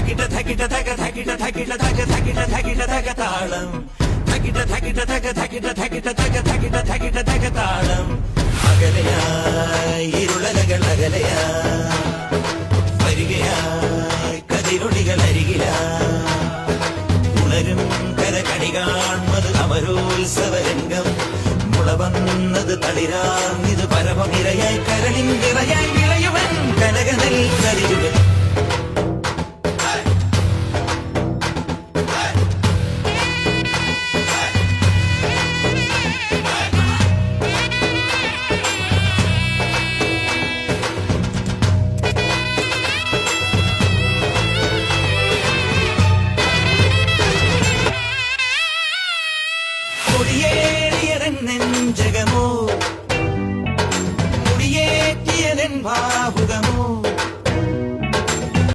തകിട തകിട തക തകിട തകിട തക തകിട തകിട തക താളം തകിട തകിട തക തകിട തകിട തക തകിട തകിട തക താളം അകലയായി ഇരുളലകൾ അകലയാ വരികയാ